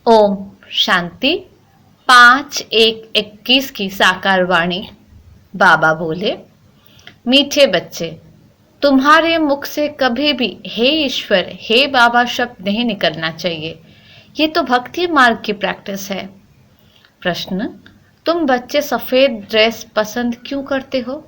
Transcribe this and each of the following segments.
ओम शांति। 5/1/21 की साकार वाणी। बाबा बोले, मीठे बच्चे, तुम्हारे मुख से कभी भी हे ईश्वर, हे बाबा शब्द नहीं निकलना चाहिए। ये तो भक्ति मार्ग की प्रैक्टिस है। प्रश्न, तुम बच्चे सफेद ड्रेस पसंद क्यों करते हो?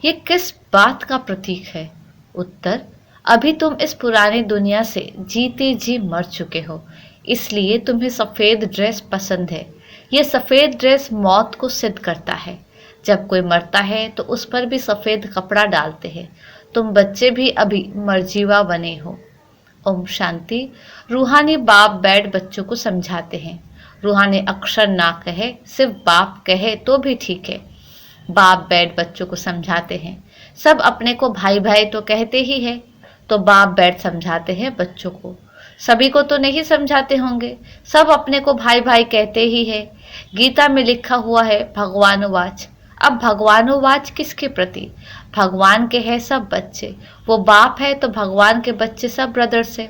ये किस बात का प्रतीक है? उत्तर, अभी तुम इस पुरानी दुनिया से जीते जी मर चुके हो, इसलिए तुम्हें सफेद ड्रेस पसंद है। ये सफेद ड्रेस मौत को सिद्ध करता है। जब कोई मरता है तो उस पर भी सफेद कपड़ा डालते हैं। तुम बच्चे भी अभी मरजीवा बने हो। ओम शांति। रूहानी बाप बैठ बच्चों को समझाते हैं। रूहानी अक्षर ना कहे, सिर्फ बाप कहे तो भी ठीक है। बाप बैठ बच्चों को समझाते हैं। सब अपने को भाई भाई तो कहते ही है, तो बाप बैठ समझाते हैं बच्चों को। सभी को तो नहीं समझाते होंगे, सब अपने को भाई भाई कहते ही है। गीता में लिखा हुआ है भगवानुवाच। अब भगवानुवाच किसके प्रति? भगवान के हैं सब बच्चे। वो बाप है तो भगवान के बच्चे सब ब्रदर्स है।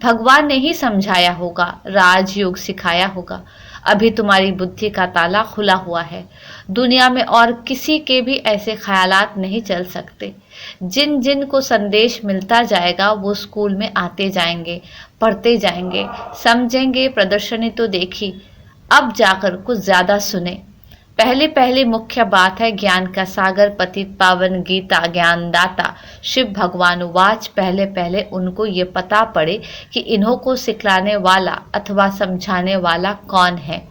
भगवान ने ही समझाया होगा, राजयोग सिखाया होगा। अभी तुम्हारी बुद्धि का ताला खुला हुआ है। दुनिया में और किसी के भी ऐसे ख्यालात नहीं चल सकते। जिन जिन को संदेश मिलता जाएगा वो स्कूल में आते जाएंगे, पढ़ते जाएंगे, समझेंगे। प्रदर्शनी तो देखी, अब जाकर कुछ ज्यादा सुने। पहली पहली मुख्य बात है ज्ञान का सागर पतित पावन गीता ज्ञानदाता शिव भगवान वाच। पहले पहले उनको ये पता पड़े कि इन्हों को सिखलाने वाला अथवा समझाने वाला कौन है।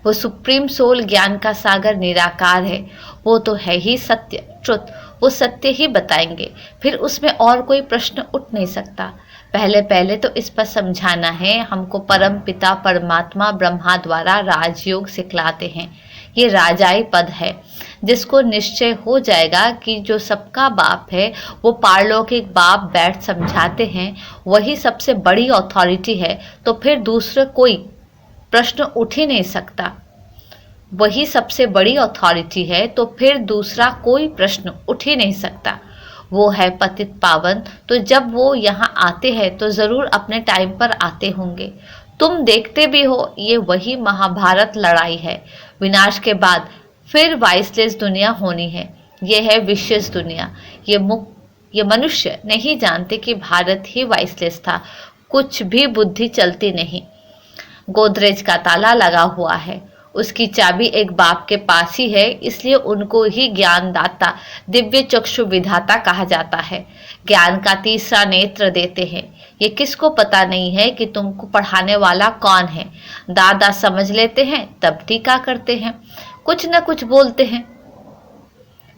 वो सुप्रीम सोल ज्ञान का सागर निराकार है। वो तो है ही सत्य, ट्रुथ। वो सत्य ही बताएंगे, फिर उसमें और कोई प्रश्न उठ नहीं सकता। पहले पहले तो इस पर समझाना है। हमको परम पिता परमात्मा ब्रह्मा द्वारा राजयोग सिखलाते हैं। ये राजाई पद है, जिसको निश्चय हो जाएगा कि जो सबका बाप है वो पारलौकिक बाप बैठ समझाते हैं, वही सबसे बड़ी अथॉरिटी है। तो फिर दूसरे कोई प्रश्न उठ ही नहीं सकता। वही सबसे बड़ी अथॉरिटी है तो फिर दूसरा कोई प्रश्न उठ ही नहीं सकता। वो है पतित पावन। तो जब वो यहाँ आते हैं तो जरूर अपने टाइम पर आते होंगे। तुम देखते भी हो, ये वही महाभारत लड़ाई है। विनाश के बाद फिर वाइसलेस दुनिया होनी है। ये है विशेष दुनिया। ये मनुष्य नहीं जानते कि भारत ही वाइसलेस था। कुछ भी बुद्धि चलती नहीं। गोदरेज का ताला लगा हुआ है, उसकी चाबी एक बाप के पास ही है, इसलिए उनको ही ज्ञानदाता दिव्य चक्षु विधाता कहा जाता है। ज्ञान का तीसरा नेत्र देते हैं। ये किसको पता नहीं है कि तुमको पढ़ाने वाला कौन है। दादा समझ लेते हैं तब टीका करते हैं, कुछ न कुछ बोलते हैं।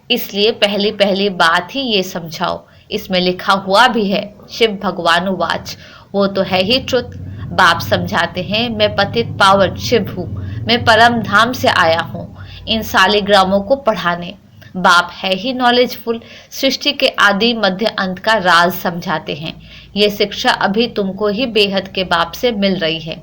इसलिए पहली पहली बात ही ये समझाओ। इसमें लिखा हुआ भी है शिव भगवान वाच। वो तो है ही ट्रुथ। बाप समझाते हैं, मैं पतित पावन शिव हूँ, मैं परम धाम से आया हूँ इन सालिग्रामों को पढ़ाने। बाप है ही नॉलेजफुल। सृष्टि के आदि मध्य अंत का राज समझाते हैं। ये शिक्षा अभी तुमको ही बेहद के बाप से मिल रही है।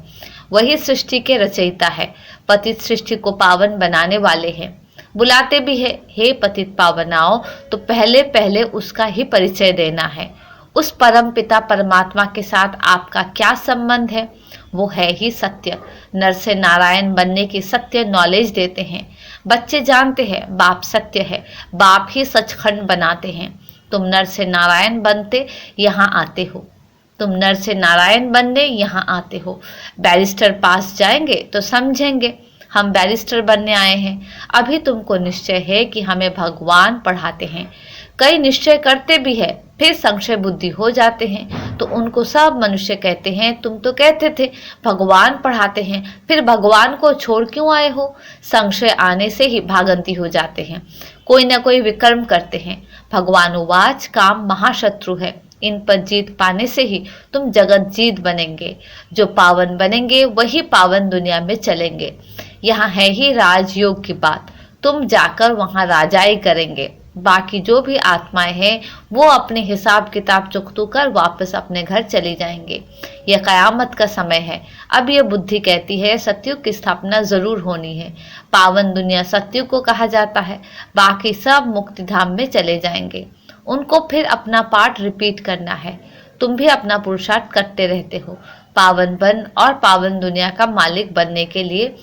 वही सृष्टि के रचयिता है, पतित सृष्टि को पावन बनाने वाले हैं। बुलाते भी है, हे पतित पावनाओ, तो पहले पहले उसका ही परिचय देना है। उस परम पिता परमात्मा के साथ आपका क्या संबंध है? वो है ही सत्य। नर से नारायण बनने की सत्य नॉलेज देते हैं। बच्चे जानते हैं बाप सत्य है, बाप ही सचखंड बनाते हैं। तुम नर से नारायण बनते यहाँ आते हो। तुम नर से नारायण बनने यहाँ आते हो। बैरिस्टर पास जाएंगे तो समझेंगे हम बैरिस्टर बनने आए हैं। अभी तुमको निश्चय है कि हमें भगवान पढ़ाते हैं। कई निश्चय करते भी है, फिर संशय बुद्धि हो जाते हैं तो उनको सब मनुष्य कहते हैं, तुम तो कहते थे भगवान पढ़ाते हैं, फिर भगवान को छोड़ क्यों आए हो? संशय आने से ही भागंती हो जाते हैं, कोई ना कोई विकर्म करते हैं। भगवान उवाच, काम महाशत्रु है। इन पर जीत पाने से ही तुम जगत जीत बनेंगे। जो पावन बनेंगे वही पावन दुनिया में चलेंगे। यहाँ है ही राजयोग की बात। तुम जाकर वहाँ राजाई करेंगे। बाकी जो भी आत्माएं हैं वो अपने हिसाब किताब चुकतू कर वापस अपने घर चली जाएंगे। यह कयामत का समय है। अब यह बुद्धि कहती है सतयुग की स्थापना जरूर होनी है। पावन दुनिया सतयुग को कहा जाता है। बाकी सब मुक्ति धाम में चले जाएंगे। उनको फिर अपना पाठ रिपीट करना है। तुम भी अपना पुरुषार्थ करते रहते हो। पावन वन और पावन दुनिया का मालिक बनने के लिए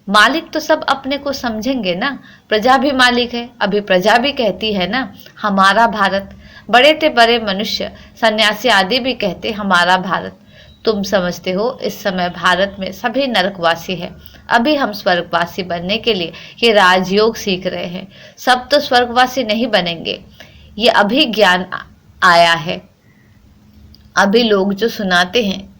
मालिक तो सब अपने को समझेंगे ना, प्रजा भी मालिक है। अभी प्रजा भी कहती है ना हमारा भारत, बड़े से बड़े मनुष्य सन्यासी आदि भी कहते हमारा भारत। तुम समझते हो इस समय भारत में सभी नरकवासी है। अभी हम स्वर्गवासी बनने के लिए ये राजयोग सीख रहे हैं। सब तो स्वर्गवासी नहीं बनेंगे, ये अभी ज्ञान आया है। अभी लोग जो सुनाते हैं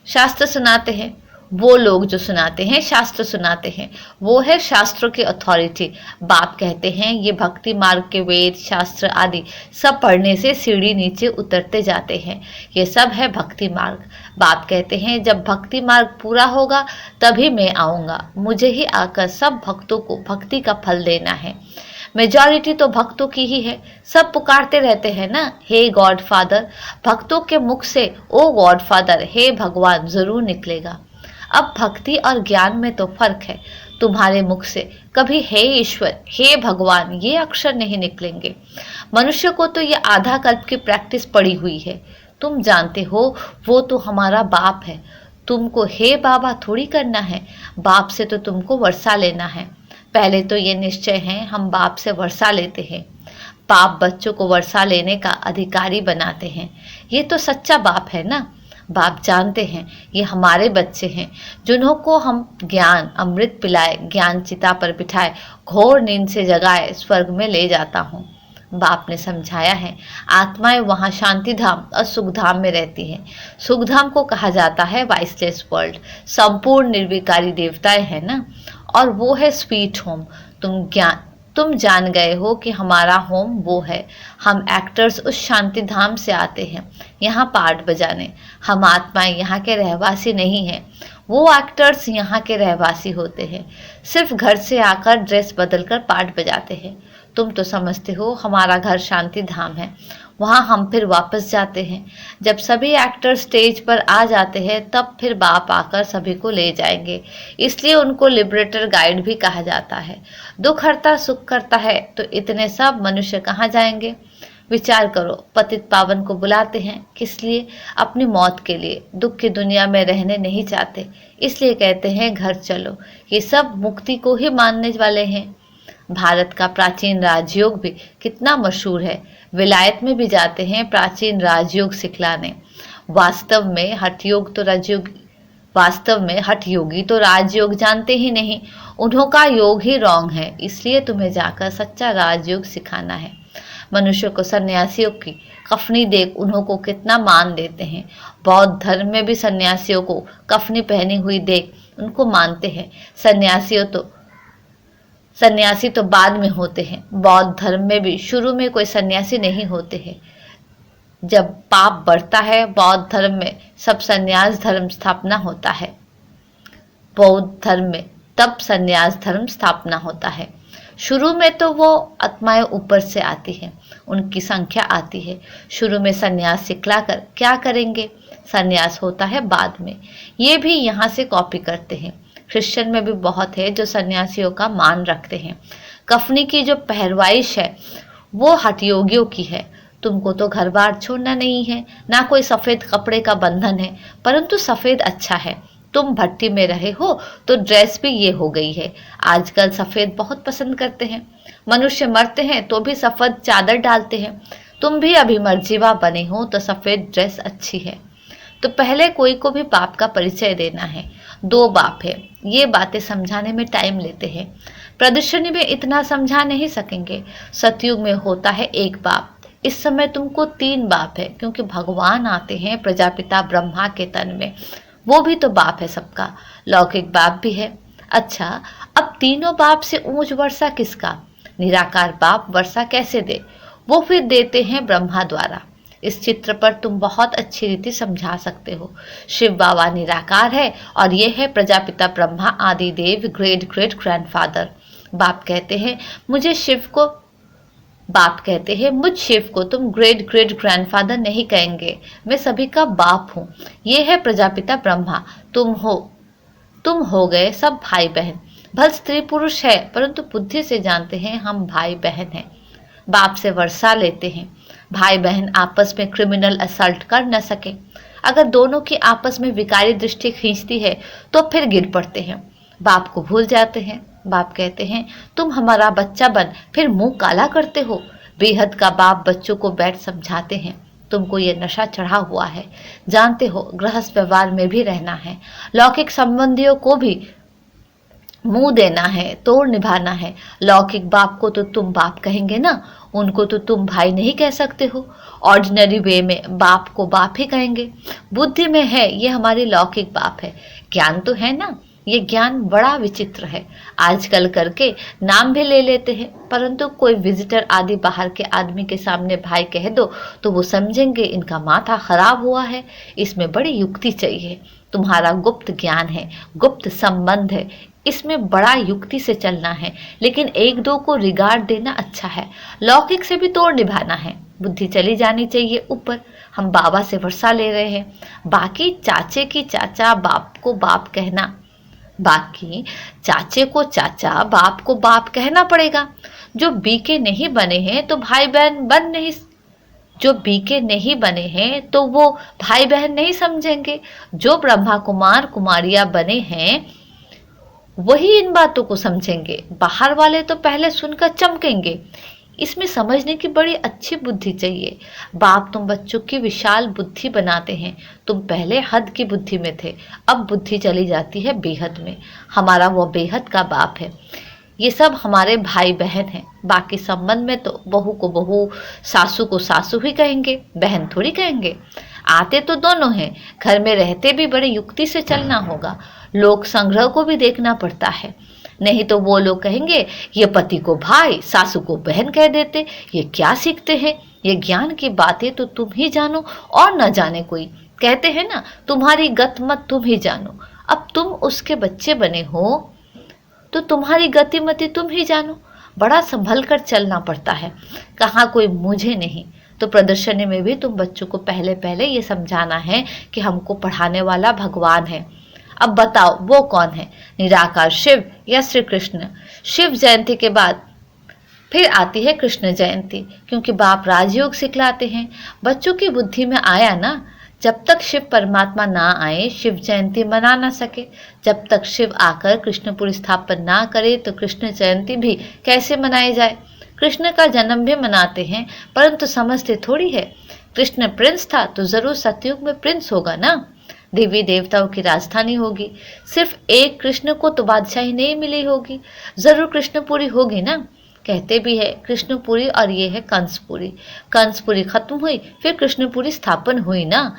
शास्त्र सुनाते हैं, वो लोग जो सुनाते हैं शास्त्र सुनाते हैं, वो है शास्त्रों की अथॉरिटी। बाप कहते हैं ये भक्ति मार्ग के वेद शास्त्र आदि सब पढ़ने से सीढ़ी नीचे उतरते जाते हैं, ये सब है भक्ति मार्ग। बाप कहते हैं जब भक्ति मार्ग पूरा होगा तभी मैं आऊँगा, मुझे ही आकर सब भक्तों को भक्ति का फल देना है। मेजॉरिटी तो भक्तों की ही है, सब पुकारते रहते हैं ना हे गॉड फादर। भक्तों के मुख से ओ गॉड फादर, हे भगवान जरूर निकलेगा। अब भक्ति और ज्ञान में तो फर्क है। तुम्हारे मुख से कभी हे ईश्वर हे भगवान ये अक्षर नहीं निकलेंगे। मनुष्य को तो ये आधा कल्प की प्रैक्टिस पड़ी हुई है। तुम जानते हो वो तो हमारा बाप है, तुमको हे बाबा थोड़ी करना है। बाप से तो तुमको वर्षा लेना है। पहले तो ये निश्चय है हम बाप से वर्षा लेते हैं। बाप बच्चों को वर्षा लेने का अधिकारी बनाते हैं। ये तो सच्चा बाप है ना। बाप जानते हैं ये हमारे बच्चे हैं जिन्हों को हम ज्ञान अमृत पिलाए, ज्ञान चिता पर बिठाए, घोर नींद से जगाए स्वर्ग में ले जाता हूँ। बाप ने समझाया है आत्माएं वहाँ शांति धाम और सुख धाम में रहती हैं। सुख धाम को कहा जाता है वाइसलेस वर्ल्ड, संपूर्ण निर्विकारी देवताएं हैं ना, और वो है स्वीट होम। तुम जान गए हो कि हमारा होम वो है। हम एक्टर्स उस शांति धाम से आते हैं यहाँ पार्ट बजाने। हम आत्माएं यहाँ के रहवासी नहीं हैं, वो एक्टर्स यहाँ के रहवासी होते हैं, सिर्फ घर से आकर ड्रेस बदलकर पार्ट बजाते हैं। तुम तो समझते हो हमारा घर शांति धाम है, वहाँ हम फिर वापस जाते हैं। जब सभी एक्टर स्टेज पर आ जाते हैं तब फिर बाप आकर सभी को ले जाएंगे, इसलिए उनको लिबरेटर गाइड भी कहा जाता है। दुख हरता सुख करता है, तो इतने सब मनुष्य कहाँ जाएंगे? विचार करो, पतित पावन को बुलाते हैं किस लिए? अपनी मौत के लिए। दुख की दुनिया में रहने नहीं चाहते, इसलिए कहते हैं घर चलो। ये सब मुक्ति को ही मानने वाले हैं। भारत का प्राचीन राजयोग भी कितना मशहूर है, विलायत में भी जाते हैं प्राचीन राजयोग सिखलाने। वास्तव में हठ योगी तो राजयोग जानते ही नहीं, उन्हों का योग ही रॉन्ग है, इसलिए तुम्हें जाकर सच्चा राजयोग सिखाना है। मनुष्य को सन्यासियों की कफनी देख उन्हों को कितना मान देते हैं। बौद्ध धर्म में भी सन्यासियों को कफनी पहनी हुई देख उनको मानते हैं। सन्यासी तो बाद में होते हैं। बौद्ध धर्म में भी शुरू में कोई सन्यासी नहीं होते हैं। जब पाप बढ़ता है बौद्ध धर्म में सब सन्यास धर्म स्थापना होता है। बौद्ध धर्म में तब सन्यास धर्म स्थापना होता है। शुरू में तो वो आत्माएं ऊपर से आती हैं, उनकी संख्या आती है। शुरू में सन्यास सिखलाकर क्या करेंगे? सन्यास होता है बाद में। ये भी यहाँ से कॉपी करते हैं। क्रिश्चियन में भी बहुत है जो सन्यासियों का मान रखते हैं। कफनी की जो पहरवाइश है वो हठयोगियों की है। तुमको तो घर बार छोड़ना नहीं है, ना कोई सफ़ेद कपड़े का बंधन है, परंतु सफ़ेद अच्छा है। तुम भट्टी में रहे हो तो ड्रेस भी ये हो गई है। आजकल सफ़ेद बहुत पसंद करते हैं। मनुष्य मरते हैं तो भी सफ़ेद चादर डालते हैं। तुम भी अभी मर्जीवा बने हो तो सफ़ेद ड्रेस अच्छी है। तो पहले कोई को भी बाप का परिचय देना है। दो बाप है, ये बातें समझाने में टाइम लेते हैं। प्रदर्शनी में इतना समझा नहीं सकेंगे। सतयुग में होता है एक बाप, इस समय तुमको तीन बाप है, क्योंकि भगवान आते हैं प्रजापिता ब्रह्मा के तन में। वो भी तो बाप है सबका, लौकिक बाप भी है। अच्छा, अब तीनों बाप से ऊंच वर्षा किसका? निराकार बाप वर्षा कैसे दे? वो फिर देते हैं ब्रह्मा द्वारा। इस चित्र पर तुम बहुत अच्छी रीति समझा सकते हो। शिव बाबा निराकार है और ये है प्रजापिता ब्रह्मा आदि देव ग्रेट ग्रेट ग्रैंडफादर। बाप कहते हैं मुझ शिव को तुम ग्रेट ग्रेट ग्रैंडफादर नहीं कहेंगे, मैं सभी का बाप हूँ। ये है प्रजापिता ब्रह्मा, तुम हो गए सब भाई बहन। भल स्त्री पुरुष है परंतु बुद्धि से जानते हैं हम भाई बहन हैं। बाप से वर्षा लेते हैं। भाई बहन आपस में क्रिमिनल असल्ट कर न सके। अगर दोनों की आपस में विकारी दृष्टि खींचती है तो फिर गिर पड़ते हैं, बाप को भूल जाते हैं। बाप कहते हैं, तुम हमारा बच्चा बन फिर मुंह काला करते हो। बेहद का बाप बच्चों को बैठ समझाते हैं, तुमको ये नशा चढ़ा हुआ है, जानते हो गृहस्थ व्यवहार में भी रहना है, लौकिक संबंधियों को भी मुंह देना है, तोड़ निभाना है। लौकिक बाप को तो तुम बाप कहेंगे ना, उनको तो तुम भाई नहीं कह सकते हो। ऑर्डिनरी वे में बाप को बाप ही कहेंगे। बुद्धि में है ये हमारी लौकिक बाप है, ज्ञान तो है ना, ये ज्ञान बड़ा विचित्र है। आजकल करके नाम भी ले लेते हैं, परंतु कोई विजिटर आदि बाहर के आदमी के सामने भाई कह दो तो वो समझेंगे इनका माथा खराब हुआ है। इसमें बड़ी युक्ति चाहिए। तुम्हारा गुप्त ज्ञान है, गुप्त संबंध है, इसमें बड़ा युक्ति से चलना है, लेकिन एक दो को रिगार्ड देना अच्छा है। लौकिक से भी तोड़ निभाना है, बुद्धि चली जानी चाहिए ऊपर। हम बाबा से वर्षा ले रहे हैं, बाकी चाचे की चाचा, बाप को बाप कहना, बाकी चाचे को चाचा, बाप को बाप कहना पड़ेगा। जो बीके नहीं बने हैं तो भाई बहन बन नहीं, जो बीके नहीं बने हैं तो वो भाई बहन नहीं समझेंगे। जो ब्रह्मा कुमार कुमारियां बने हैं वही इन बातों को समझेंगे, बाहर वाले तो पहले सुनकर चमकेंगे। इसमें समझने की बड़ी अच्छी बुद्धि चाहिए। बाप तुम बच्चों की विशाल बुद्धि बनाते हैं। तुम पहले हद की बुद्धि में थे, अब बुद्धि चली जाती है बेहद में। हमारा वो बेहद का बाप है। ये सब हमारे भाई बहन हैं। बाकी संबंध में तो बहू को बहू, सासू को सासू ही कहेंगे, बहन थोड़ी कहेंगे। आते तो दोनों हैं, घर में रहते भी बड़ी युक्ति से चलना होगा। लोक संग्रह को भी देखना पड़ता है, नहीं तो वो लोग कहेंगे ये पति को भाई, सासू को बहन कह देते, ये क्या सीखते हैं। ये ज्ञान की बातें तो तुम ही जानो और न जाने कोई। कहते हैं ना, तुम्हारी गत मत तुम ही जानो। अब तुम उसके बच्चे बने हो तो तुम्हारी गतिमति तुम ही जानो। बड़ा संभल कर चलना पड़ता है, कहाँ कोई मुझे नहीं। तो प्रदर्शनी में भी तुम बच्चों को पहले पहले ये समझाना है कि हमको पढ़ाने वाला भगवान है। अब बताओ वो कौन है, निराकार शिव या श्री कृष्ण। शिव जयंती के बाद फिर आती है कृष्ण जयंती, क्योंकि बाप राजयोग सिखलाते हैं। बच्चों की बुद्धि में आया ना, जब तक शिव परमात्मा ना आए शिव जयंती मना ना सके। जब तक शिव आकर कृष्णपुरी स्थापन ना करे तो कृष्ण जयंती भी कैसे मनाई जाए। कृष्ण का जन्म भी मनाते हैं, परंतु समझते थोड़ी है। कृष्ण प्रिंस था तो जरूर सतयुग में प्रिंस होगा ना, देवी देवताओं की राजधानी होगी। सिर्फ एक कृष्ण को तो बादशाही नहीं मिली होगी, जरूर कृष्णपुरी होगी ना। कहते भी है कृष्णपुरी और ये है कंसपुरी। कंसपुरी खत्म हुई फिर कृष्णपुरी स्थापन हुई ना।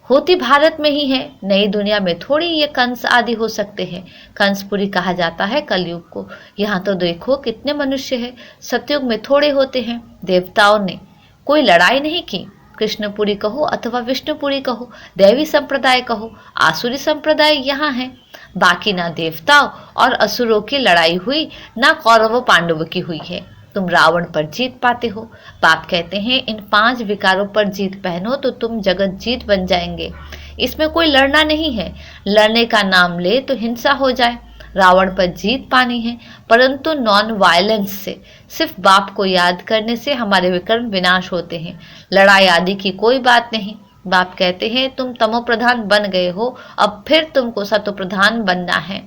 होती भारत में ही है, नई दुनिया में थोड़ी ये कंस आदि हो सकते हैं। कंसपुरी कहा जाता है कलयुग को। यहाँ तो देखो कितने मनुष्य है, सतयुग में थोड़े होते हैं। देवताओं ने कोई लड़ाई नहीं की, कृष्णपुरी कहो अथवा विष्णुपुरी कहो, दैवी संप्रदाय कहो, आसुरी संप्रदाय यहाँ है। बाकी ना देवताओं और असुरों की लड़ाई हुई, ना कौरवों पांडवों की हुई है। तुम रावण पर जीत पाते हो। बाप कहते हैं इन 5 विकारों पर जीत पहनो तो तुम जगत जीत बन जाएंगे। इसमें कोई लड़ना नहीं है, लड़ने का नाम ले तो हिंसा हो जाए। रावण पर जीत पानी है, परंतु नॉन वायलेंस से, सिर्फ बाप को याद करने से हमारे विकर्म विनाश होते हैं। लड़ाई आदि की कोई बात नहीं। बाप कहते हैं तुम तमो प्रधान बन गए हो, अब फिर तुमको सतो प्रधान बनना है।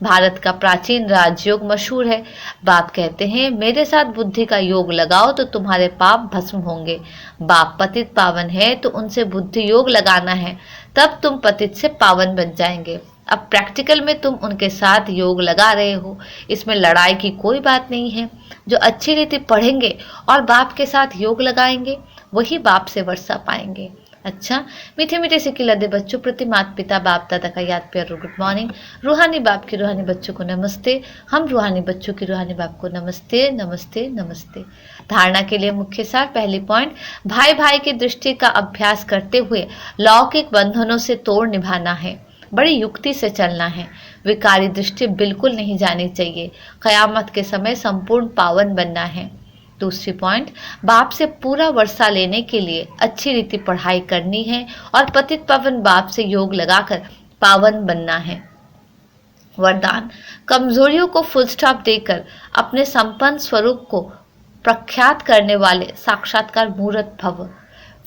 भारत का प्राचीन राजयोग मशहूर है। बाप कहते हैं मेरे साथ बुद्धि का योग लगाओ तो तुम्हारे पाप भस्म होंगे। बाप पतित पावन है तो उनसे बुद्धि योग लगाना है, तब तुम पतित से पावन बन जाएंगे। अब प्रैक्टिकल में तुम उनके साथ योग लगा रहे हो, इसमें लड़ाई की कोई बात नहीं है। जो अच्छी रीति पढ़ेंगे और बाप के साथ योग लगाएंगे वही बाप से वर्षा पाएंगे। अच्छा, मीठे मीठे से खिलते बच्चों प्रति माता पिता बाप दादा का याद प्यार गुड मॉर्निंग। रूहानी बाप के रूहानी बच्चों को नमस्ते। हम रूहानी बच्चों की रूहानी बाप को नमस्ते नमस्ते नमस्ते। धारणा के लिए मुख्य सार, पहली पॉइंट, भाई भाई की दृष्टि का अभ्यास करते हुए लौकिक बंधनों से तोड़ निभाना है, बड़ी युक्ति से चलना है। विकारी दृष्टि बिल्कुल नहीं जानी चाहिए। कयामत के समय संपूर्ण पावन बनना है। दूसरी पॉइंट, बाप से पूरा वर्षा लेने के लिए अच्छी रीति पढ़ाई करनी है और पतित पावन बाप से योग लगाकर पावन बनना है। वरदान, कमजोरियों को फुल स्टॉप देकर अपने संपन्न स्वरूप को प्रख्यात करने वाले साक्षात्कार मूर्त भव।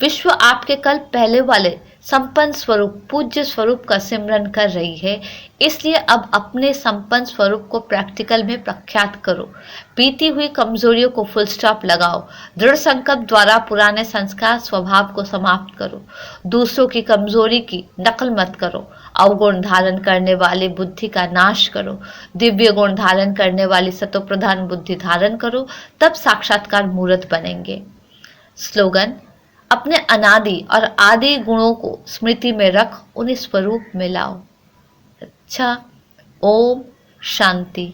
विश्व आपके कल पहले वाले संपन्न स्वरूप पूज्य स्वरूप का सिमरन कर रही है, इसलिए अब अपने संपन्न स्वरूप को प्रैक्टिकल में प्रख्यात करो। बीती हुई कमजोरियों को फुल स्टॉप लगाओ। दृढ़ संकल्प द्वारा पुराने संस्कार स्वभाव को समाप्त करो। दूसरों की कमजोरी की नकल मत करो। अवगुण धारण करने वाली बुद्धि का नाश करो। दिव्य गुण धारण करने वाली सतोप्रधान बुद्धि धारण करो, तब साक्षात्कार मूर्त बनेंगे। स्लोगन: अपने अनादि और आदि गुणों को स्मृति में रख उन्हें स्वरूप में लाओ। अच्छा, ओम शांति।